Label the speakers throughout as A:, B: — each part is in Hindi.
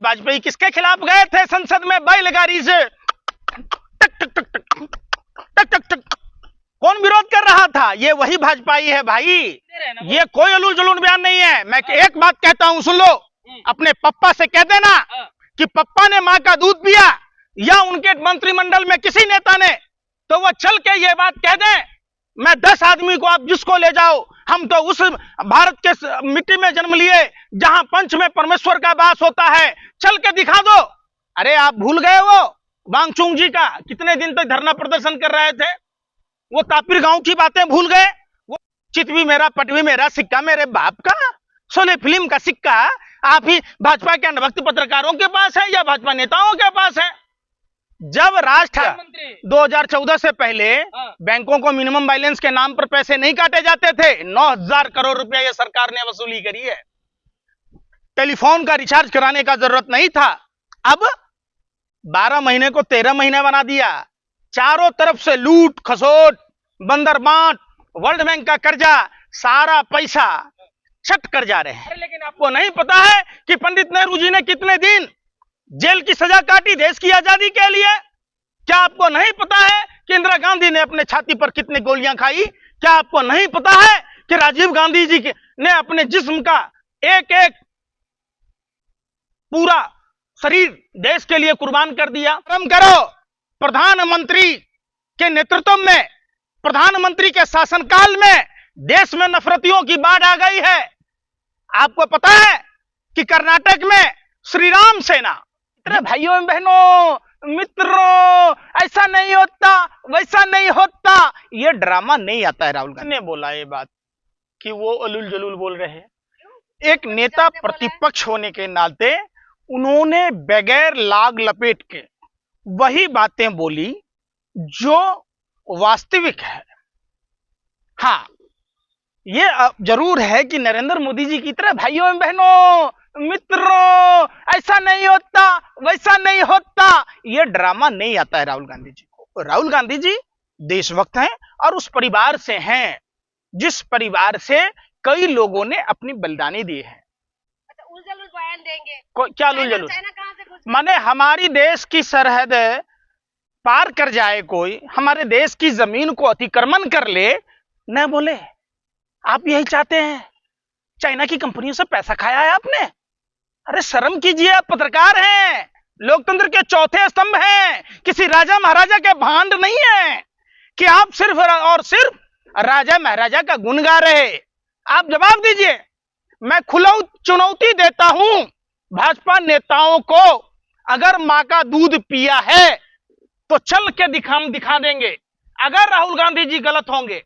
A: वाजपेयी किसके खिलाफ गए थे संसद में बैलगाड़ी से? टक टक टक टक टक टक टक। कौन विरोध कर रहा था? ये वही भाजपाई है भाई। ये कोई उलूल जुलूल बयान नहीं है। मैं एक बात कहता हूं, सुन लो। अपने पप्पा से कह देना कि पप्पा ने मां का दूध पिया, या उनके मंत्रिमंडल में किसी नेता ने, तो वो चल के ये बात कह दे, मैं 10 आदमी को आप जिसको ले जाओ, हम तो उस भारत के मिट्टी में जन्म लिए जहां पंच में परमेश्वर का वास होता है, चल के दिखा दो। अरे आप भूल गए वो वांगचुंग जी का कितने दिन तक धरना प्रदर्शन कर रहे थे? वो तापिर गांव की बातें भूल गए? वो चित भी मेरा पट भी मेरा, सिक्का मेरे बाप का, शोले फिल्म का सिक्का आप ही भाजपा के अनभक्त पत्रकारों के पास है या भाजपा नेताओं के पास है? जब राष्ट्र 2014 से पहले बैंकों को मिनिमम बैलेंस के नाम पर पैसे नहीं काटे जाते थे, 9,000 करोड़ रुपया ये सरकार ने वसूली करी है। टेलीफोन का रिचार्ज कराने का जरूरत नहीं था, अब 12 महीने को 13 महीने बना दिया। चारों तरफ से लूट खसोट, बंदर बांट, वर्ल्ड बैंक का कर्जा, सारा पैसा छट कर जा रहे हैं। लेकिन आपको नहीं पता है कि पंडित नेहरू जी ने कितने दिन जेल की सजा काटी देश की आजादी के लिए? क्या आपको नहीं पता है कि इंदिरा गांधी ने अपने छाती पर कितनी गोलियां खाई? क्या आपको नहीं पता है कि राजीव गांधी जी ने अपने जिस्म का एक एक पूरा शरीर देश के लिए कुर्बान कर दिया? कर्म करो। प्रधानमंत्री के नेतृत्व में, प्रधानमंत्री के शासनकाल में देश में नफरतियों की बाढ़ आ गई है। आपको पता है कि कर्नाटक में श्री राम सेना, भाइयों बहनों मित्रों, ऐसा नहीं होता वैसा नहीं होता, ये ड्रामा नहीं आता है। राहुल गांधी ने बोला ये बात कि वो उलूल जुलूल बोल रहे हैं। एक नेता प्रतिपक्ष होने के नाते उन्होंने बगैर लाग लपेट के वही बातें बोली जो वास्तविक है। हाँ, ये जरूर है कि नरेंद्र मोदी जी की तरह भाइयों बहनों मित्रों, ऐसा नहीं होता वैसा नहीं होता, ये ड्रामा नहीं आता है राहुल गांधी जी को। राहुल गांधी जी देशभक्त हैं और उस परिवार से हैं जिस परिवार से कई लोगों ने अपनी बलिदानी दी है।
B: उलझुल बयान देंगे?
A: क्या उलझुल? माने हमारी देश की सरहद पार कर जाए कोई, हमारे देश की जमीन को अतिक्रमण कर ले, न बोले आप यही चाहते हैं? चाइना की कंपनियों से पैसा खाया है आपने? अरे शर्म कीजिए, आप पत्रकार हैं, लोकतंत्र के चौथे स्तंभ हैं, किसी राजा महाराजा के भांड नहीं है कि आप सिर्फ और सिर्फ राजा महाराजा का गुण गा रहे। आप जवाब दीजिए। मैं खुला चुनौती देता हूं भाजपा नेताओं को, अगर मां का दूध पिया है तो चल के दिखा देंगे। अगर राहुल गांधी जी गलत होंगे,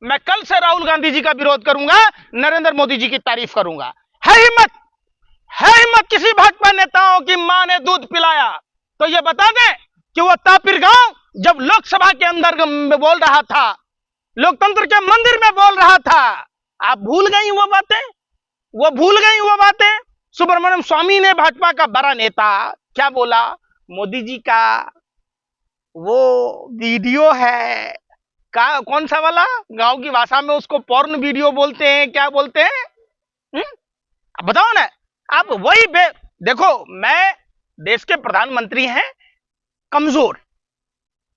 A: मैं कल से राहुल गांधी जी का विरोध करूंगा, नरेंद्र मोदी जी की तारीफ करूंगा। है हिम्मत किसी भाजपा नेताओं की मां ने दूध पिलाया तो ये बता दें कि वो तापिर गांव जब लोकसभा के अंदर बोल रहा था, लोकतंत्र के मंदिर में बोल रहा था, आप भूल गई वो बातें? वो भूल गई वो बातें? सुब्रमण्यम स्वामी ने, भाजपा का बड़ा नेता, क्या बोला? मोदी जी का वो वीडियो है, कौन सा वाला, गांव की भाषा में उसको पॉर्न वीडियो बोलते हैं, क्या बोलते हैं? बताओ ना आप। वही देखो, मैं देश के प्रधानमंत्री हैं, कमजोर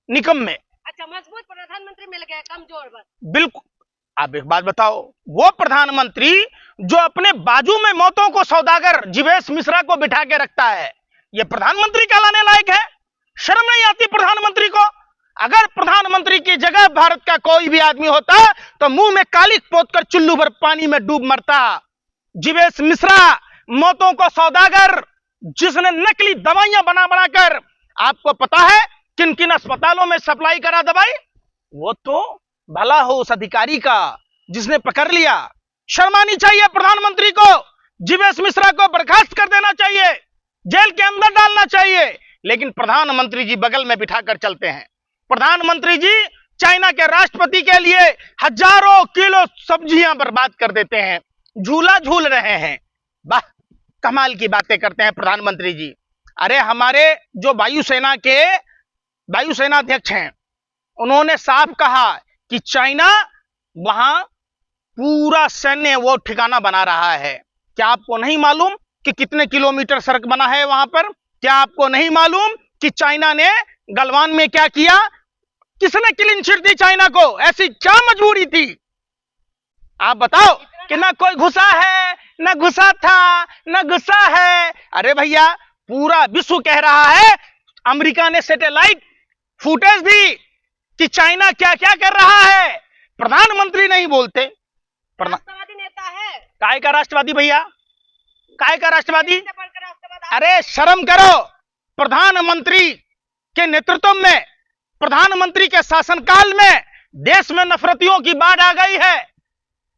A: निकम्मे।
B: अच्छा, मजबूत प्रधानमंत्री मिल गया, कमजोर बस।
A: बिल्कुल। आप एक बात बताओ, वो प्रधानमंत्री जो अपने बाजू में मौतों को सौदागर जीवेश मिश्रा को बिठा के रखता है, ये प्रधानमंत्री कहलाने लायक है? शर्म नहीं आती प्रधानमंत्री को? अगर प्रधानमंत्री की जगह भारत का कोई भी आदमी होता तो मुंह में कालिक पोतकर चुल्लू भर पानी में डूब मरता। जीवेश मिश्रा, मौतों को सौदागर, जिसने नकली दवाइयां बना बनाकर, आपको पता है किन किन अस्पतालों में सप्लाई करा दवाई? वो तो भला हो उस अधिकारी का जिसने पकड़ लिया। शर्म आनी चाहिए प्रधानमंत्री को। जीवेश मिश्रा को बर्खास्त कर देना चाहिए, जेल के अंदर डालना चाहिए। लेकिन प्रधानमंत्री जी बगल में बिठाकर चलते हैं। प्रधानमंत्री जी चाइना के राष्ट्रपति के लिए हजारों किलो सब्जियां बर्बाद कर देते हैं, झूला झूल रहे हैं। वाह, कमाल की बातें करते हैं प्रधानमंत्री जी। अरे हमारे जो वायुसेना के वायुसेना अध्यक्ष हैं, उन्होंने साफ कहा कि चाइना वहां पूरा सैन्य वो ठिकाना बना रहा है। क्या आपको नहीं मालूम कि कितने किलोमीटर सड़क बना है वहां पर? क्या आपको नहीं मालूम कि चाइना ने गलवान में क्या किया? किसने क्लीन चिट दी चाइना को? ऐसी क्या मजबूरी थी? आप बताओ कि ना कोई घुसा है, ना घुसा था, ना घुसा है। अरे भैया, पूरा विश्व कह रहा है, अमेरिका ने सैटेलाइट फुटेज दी कि चाइना क्या क्या कर रहा है। प्रधानमंत्री नहीं बोलते।
B: राष्ट्रवादी नेता है।
A: काय का राष्ट्रवादी भैया? काय का राष्ट्रवादी?
B: राष्ट्रवाद
A: अरे शर्म करो। प्रधानमंत्री के नेतृत्व में, प्रधानमंत्री के शासनकाल में देश में नफरतियों की बाढ़ आ गई है।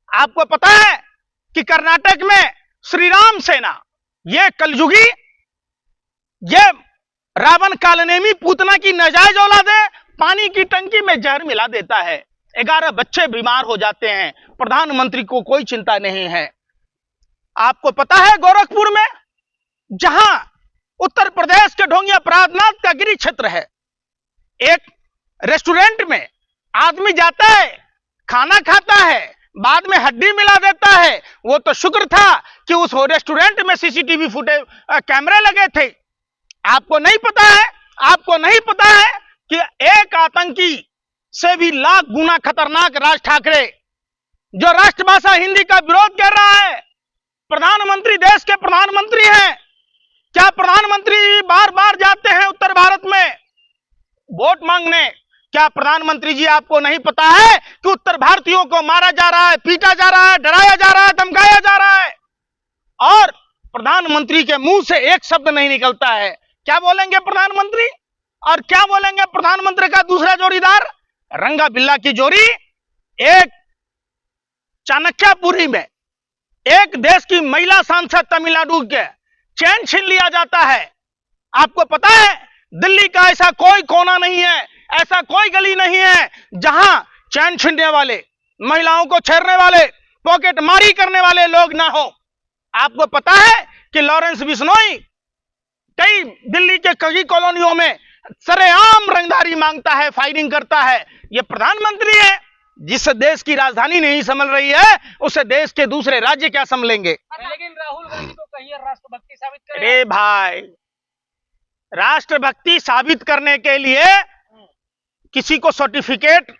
A: आपको पता है कि कर्नाटक में श्री राम सेना, ये कलयुगी, ये रावण कालनेमी पूतना की नाजायज औलाद है, पानी की टंकी में जहर मिला देता है। 11 बच्चे बीमार हो जाते हैं, प्रधानमंत्री को कोई चिंता नहीं है। आपको पता है गोरखपुर में, जहां उत्तर प्रदेश के ढोंगिया प्राथनाथ का गिरी क्षेत्र है, एक रेस्टोरेंट में आदमी जाता है, खाना खाता है, बाद में हड्डी मिला देता है। वो तो शुक्र था कि उस रेस्टोरेंट में सीसीटीवी फुटेज कैमरे लगे थे। आपको नहीं पता है, आपको नहीं पता है कि एक आतंकी से भी लाख गुना खतरनाक राज ठाकरे, जो राष्ट्रभाषा हिंदी का विरोध कर रहा है, प्रधानमंत्री, देश के प्रधानमंत्री हैं। क्या प्रधानमंत्री बार बार जाते हैं उत्तर भारत में वोट मांगने? क्या प्रधानमंत्री जी आपको नहीं पता है कि उत्तर भारतीयों को मारा जा रहा है, पीटा जा रहा है, डराया जा रहा है, धमकाया जा रहा है, और प्रधानमंत्री के मुंह से एक शब्द नहीं निकलता है? क्या बोलेंगे प्रधानमंत्री? और क्या बोलेंगे प्रधानमंत्री का दूसरा जोड़ीदार? रंगा बिल्ला की जोड़ी। एक चाणक्यपुरी में एक देश की महिला सांसद तमिलनाडु के चैन छीन लिया जाता है। आपको पता है दिल्ली का ऐसा कोई कोना नहीं है, ऐसा कोई गली नहीं है जहां चैन छीनने वाले, महिलाओं को छेड़ने वाले, पॉकेट मारी करने वाले लोग ना हो। आपको पता है कि लॉरेंस बिश्नोई कई दिल्ली के कई कॉलोनियों में सरेआम रंगदारी मांगता है, फायरिंग करता है। यह प्रधानमंत्री है। जिस देश की राजधानी नहीं संभल रही है, उसे देश के दूसरे राज्य क्या संभलेंगे?
C: लेकिन राहुल गांधी को कहिए राष्ट्रभक्ति साबित करें।
A: अरे भाई, राष्ट्रभक्ति साबित करने के लिए किसी को सर्टिफिकेट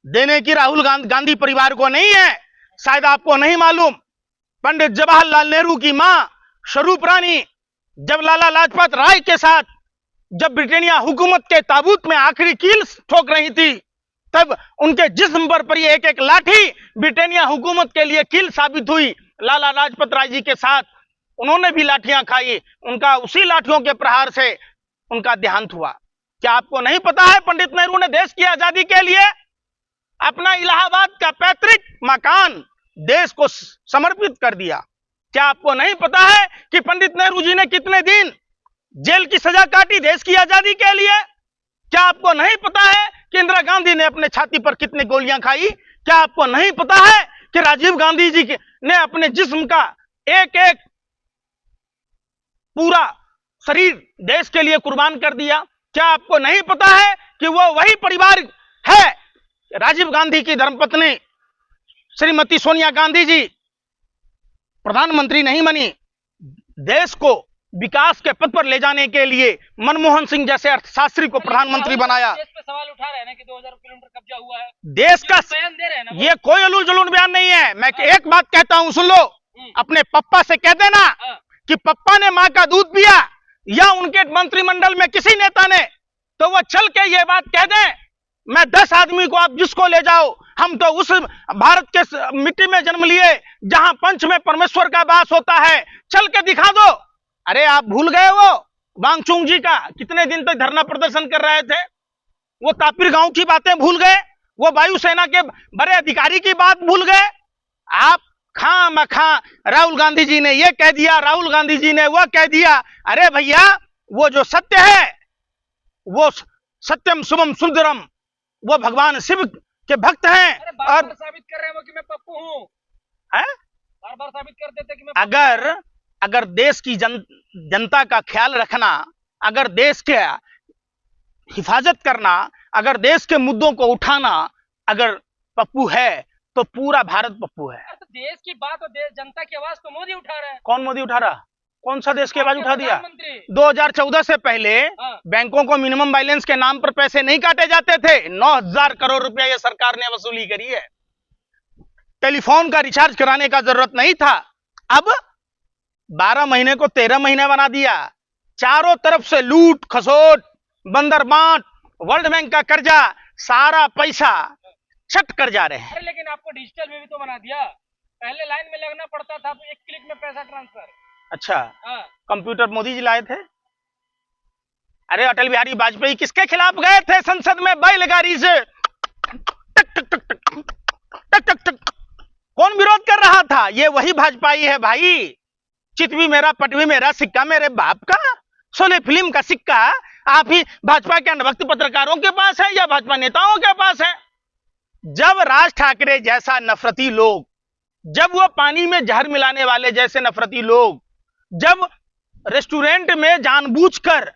A: देने की राहुल गांधी परिवार को नहीं है। शायद आपको नहीं मालूम, पंडित जवाहरलाल नेहरू की मां स्वरूप रानी जब लाला लाजपत राय के साथ जब ब्रिटेनिया हुकूमत के ताबूत में आखिरी कील ठोक रही थी, तब उनके जिस्म पर पड़ी एक एक लाठी ब्रिटेनिया हुकूमत के लिए कील साबित हुई। लाला लाजपत राय जी के साथ उन्होंने भी लाठियां खाई, उनका उसी लाठियों के प्रहार से उनका देहांत हुआ। क्या आपको नहीं पता है पंडित नेहरू ने देश की आजादी के लिए अपना इलाहाबाद का पैतृक मकान देश को समर्पित कर दिया? क्या आपको नहीं पता है कि पंडित नेहरू जी ने कितने दिन जेल की सजा काटी देश की आजादी के लिए? क्या आपको नहीं पता है कि इंदिरा गांधी ने अपने छाती पर कितनी गोलियां खाई? क्या आपको नहीं पता है कि राजीव गांधी जी ने अपने जिस्म का एक एक पूरा शरीर देश के लिए कुर्बान कर दिया? क्या आपको नहीं पता है कि वो वही परिवार है, राजीव गांधी की धर्मपत्नी श्रीमती सोनिया गांधी जी प्रधानमंत्री नहीं बनी, देश को विकास के पथ पर ले जाने के लिए मनमोहन सिंह जैसे अर्थशास्त्री को प्रधानमंत्री बनाया।
C: देश पे सवाल उठा रहे हैं ना कि 2000 किलोमीटर कब्जा हुआ है,
A: देश का
C: बयान दे रहे हैं ना।
A: ये कोई उलूल जुलूल बयान नहीं है। मैं एक बात कहता हूं, सुन लो, अपने पप्पा से कह देना कि पप्पा ने मां का दूध पिया, या उनके मंत्रिमंडल में किसी नेता ने, तो वो चल के ये बात कह दें, मैं 10 आदमी को आप जिसको ले जाओ, हम तो उस भारत के मिट्टी में जन्म लिए जहां पंच में परमेश्वर का वास होता है, चल के दिखा दो। अरे आप भूल गए वो वांगचुंग जी का कितने दिन तक धरना प्रदर्शन कर रहे थे? वो तापिर गांव की बातें भूल गए? वो वायुसेना के बड़े अधिकारी की बात भूल गए? आप खामखा राहुल गांधी जी ने ये कह दिया, राहुल गांधी जी ने वो कह दिया। अरे भैया, वो जो सत्य है, वो सत्यम शुभम सुंदरम, वो भगवान शिव के भक्त हैं।
C: बार बार साबित कर रहे हैं वो कि मैं पप्पू हूँ, बार बार साबित कर देते कि मैं
A: अगर देश की जनता का ख्याल रखना, अगर देश के हिफाजत करना, अगर देश के मुद्दों को उठाना अगर पप्पू है, तो पूरा भारत पप्पू है।
C: तो देश की बात और देश जनता की आवाज तो मोदी उठा रहे हैं।
A: कौन मोदी उठा रहा? कौन सा देश की आवाज उठा दिया?
C: प्रधानमंत्री।
A: 2014 से पहले
C: हाँ।
A: बैंकों को मिनिमम बैलेंस के नाम पर पैसे नहीं काटे जाते थे। 9,000 करोड़ रुपया ये सरकार ने वसूली करी है। टेलीफोन का रिचार्ज कराने का जरूरत नहीं था, अब 12 महीने को 13 महीने बना दिया। चारों तरफ से लूट खसोट, बंदर बांट, वर्ल्ड बैंक का कर्जा, सारा पैसा छट कर जा रहे हैं।
C: अरे लेकिन आपको डिजिटल में भी तो बना दिया। पहले लाइन में लगना पड़ता था, तो एक क्लिक में पैसा ट्रांसफर।
A: अच्छा,
C: हाँ।
A: कंप्यूटर मोदी जी लाए थे। अरे अटल बिहारी वाजपेयी किसके खिलाफ गए थे संसद में बैलगाड़ी से? टक टक टक टक टक टक टक। कौन विरोध कर रहा था? ये वही भाजपाई है भाई। चित भी मेरा, पट भी मेरा, सिक्का मेरे बाप का। शोले फिल्म का सिक्का आप ही भाजपा के अनभक्त पत्रकारों के पास है या भाजपा नेताओं के पास है? जब राज ठाकरे जैसा नफरती लोग, जब वो पानी में जहर मिलाने वाले जैसे नफरती लोग, जब रेस्टोरेंट में जानबूझकर,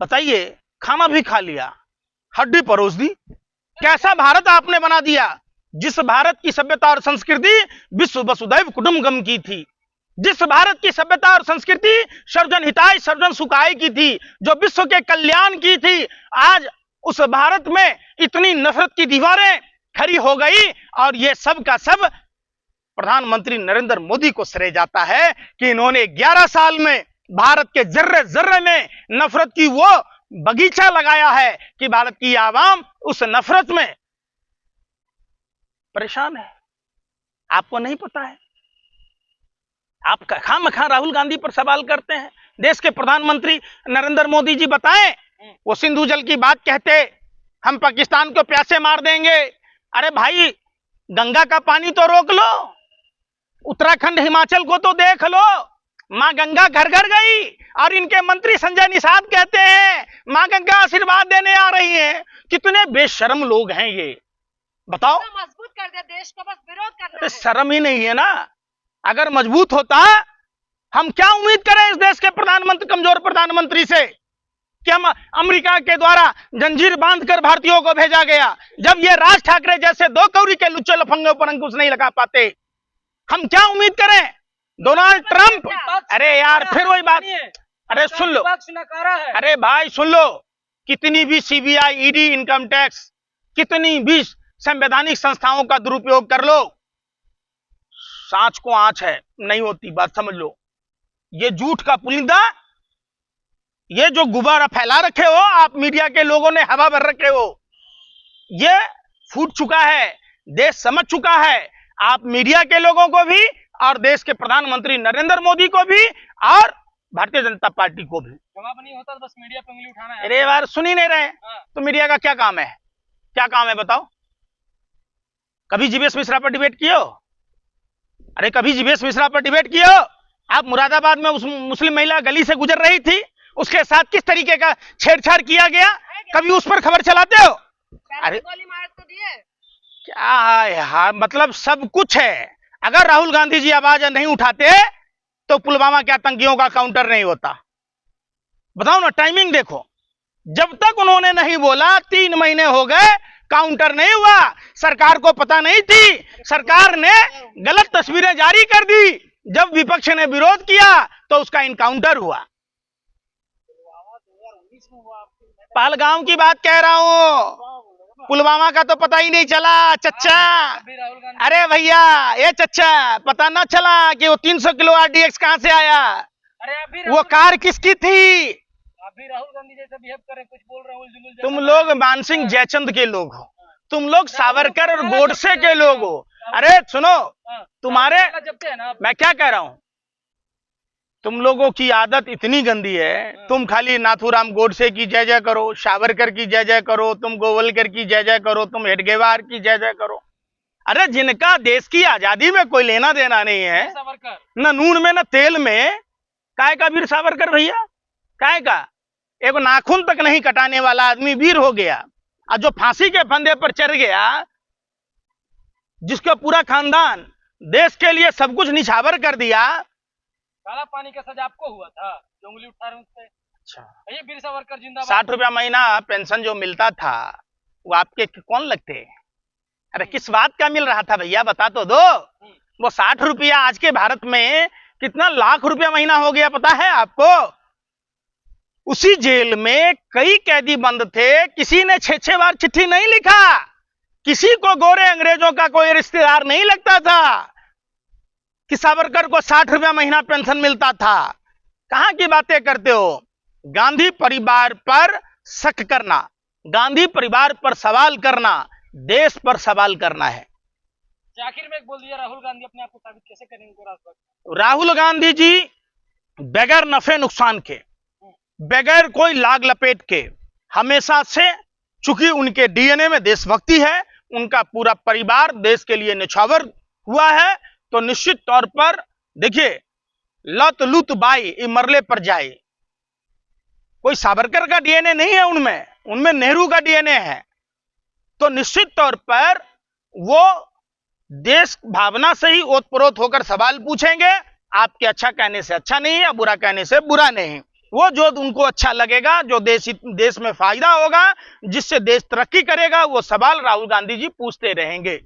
A: बताइए, खाना भी खा लिया, हड्डी परोस दी, कैसा भारत आपने बना दिया? जिस भारत की सभ्यता और संस्कृति विश्व वसुधैव कुटुंबकम की थी, जिस भारत की सभ्यता और संस्कृति सर्वजन हिताय सर्वजन सुखाय की थी, जो विश्व के कल्याण की थी, आज उस भारत में इतनी नफरत की दीवारें खड़ी हो गई। और ये सब का सब प्रधानमंत्री नरेंद्र मोदी को श्रेय जाता है कि इन्होंने 11 साल में भारत के जर्रे जर्रे में नफरत की वो बगीचा लगाया है कि भारत की आवाम उस नफरत में परेशान है। आपको नहीं पता है? आप खामखा राहुल गांधी पर सवाल करते हैं। देश के प्रधानमंत्री नरेंद्र मोदी जी बताएं, वो सिंधु जल की बात कहते, हम पाकिस्तान को प्यासे मार देंगे। अरे भाई, गंगा का पानी तो रोक लो, उत्तराखंड हिमाचल को तो देख लो, मां गंगा घर घर गई। और इनके मंत्री संजय निषाद कहते हैं मां गंगा आशीर्वाद देने आ रही है। कितने बेशर्म लोग हैं ये, बताओ।
B: मजबूत कर दे देश को, बस विरोध करना
A: अरे
B: है।
A: शर्म ही नहीं है ना। अगर मजबूत होता, हम क्या उम्मीद करें इस देश के प्रधानमंत्री, कमजोर प्रधानमंत्री से, कि हम अमेरिका के द्वारा जंजीर बांधकर भारतीयों को भेजा गया। जब ये राज ठाकरे जैसे दो कौड़ी के लुच्चे लफंगों पर अंकुश नहीं लगा पाते, हम क्या उम्मीद करें? डोनाल्ड ट्रंप, अरे यार फिर वही बात। अरे सुन लो, अरे भाई सुन लो, कितनी भी सीबीआई, ईडी, इनकम टैक्स, कितनी भी संवैधानिक संस्थाओं का दुरुपयोग कर लो, सांच को आंच है, नहीं होती, बात समझ लो। ये झूठ का पुलिंदा, ये जो गुब्बारा फैला रखे हो आप, मीडिया के लोगों ने हवा भर रखे हो, ये फूट चुका है, देश समझ चुका है। आप मीडिया के लोगों को भी और देश के प्रधानमंत्री नरेंद्र मोदी को भी और भारतीय जनता पार्टी को भी।
C: जवाब नहीं होता तो बस मीडिया पे उंगली उठाना है।
A: अरे यार सुन ही नहीं रहे, तो मीडिया का क्या काम है? क्या काम है बताओ? कभी जीवेश मिश्रा पर डिबेट किए हो? अरे कभी जीवेश मिश्रा पर डिबेट किए हो? आप मुरादाबाद में उस मुस्लिम महिला गली से गुजर रही थी, उसके साथ किस तरीके का छेड़छाड़ किया गया, कभी उस पर खबर चलाते हो? अरे
B: गोली मार तो दिए।
A: क्या है यार, मतलब सब कुछ है। अगर राहुल गांधी जी आवाज नहीं उठाते तो पुलवामा के आतंकियों का काउंटर नहीं होता। बताओ ना, टाइमिंग देखो, जब तक उन्होंने नहीं बोला 3 महीने हो गए, काउंटर नहीं हुआ। सरकार को पता नहीं थी, सरकार ने गलत तस्वीरें जारी कर दी। जब विपक्ष ने विरोध किया तो उसका इनकाउंटर हुआ। पहलगाम की बात कह रहा हूं, पुलवामा का तो पता ही नहीं चला चच्चा। अरे भैया, ये चच्चा, पता ना चला कि वो 300 किलो RDX कहां से आया।
C: अरे
A: वो कार किसकी थी?
C: अभी राहुल गांधी जैसे बिहेव करे, कुछ बोल रहे हो,
A: तुम लोग मानसिंह जयचंद के लोग हो, तुम लोग सावरकर और गोडसे के लोग हो। अरे सुनो, तुम्हारे, मैं क्या कह रहा हूं, तुम लोगों की आदत इतनी गंदी है, तुम खाली नाथूराम गोडसे की जय जय करो, सावरकर की जय जय करो, तुम गोवलकर की जय जय करो, तुम हेडगेवार की जय जय करो। अरे जिनका देश की आजादी में कोई लेना देना नहीं है, न नून में न तेल में, काय का वीर सावरकर भैया, काय का? एक नाखून तक नहीं कटाने वाला आदमी वीर हो गया, और जो फांसी के फंदे पर चढ़ गया, जिसका पूरा खानदान देश के लिए सब कुछ निछावर कर दिया।
C: काला पानी का सजा आपको हुआ था, जो उंगली उठा रहे थे।
A: अच्छा,
C: ये वीर सावरकर जिंदाबाद।
A: 60 रुपया महीना पेंशन जो मिलता था, वो आपके कौन लगते? अरे किस बात का मिल रहा था भैया, बता तो दो। वो 60 रुपया आज के भारत में कितना लाख रुपया महीना हो गया पता है आपको? उसी जेल में कई कैदी बंद थे, किसी ने 6-6 बार चिट्ठी नहीं लिखा, किसी को गोरे अंग्रेजों का कोई रिश्तेदार नहीं लगता था कि सावरकर को 60 रुपया महीना पेंशन मिलता था। कहां की बातें करते हो? गांधी परिवार पर शक करना, गांधी परिवार पर सवाल करना, देश पर सवाल करना है।
C: आखिर में एक बोल दिया, राहुल गांधी अपने आप को साबित कैसे करेंगे राष्ट्रपति?
A: राहुल गांधी जी बगैर नफे नुकसान के, बगैर कोई लाग लपेट के, हमेशा से चूंकि उनके डीएनए में देशभक्ति है, उनका पूरा परिवार देश के लिए निछावर हुआ है, तो निश्चित तौर पर देखिए, लत लुत बाई मरले पर जाए। कोई सावरकर का डीएनए नहीं है उनमें, उनमें नेहरू का डीएनए है। तो निश्चित तौर पर वो देश भावना से ही ओतप्रोत होकर सवाल पूछेंगे। आपके अच्छा कहने से अच्छा नहीं या बुरा कहने से बुरा नहीं, वो जो उनको अच्छा लगेगा, जो देश में फायदा होगा, जिससे देश तरक्की करेगा, वो सवाल राहुल गांधी जी पूछते रहेंगे।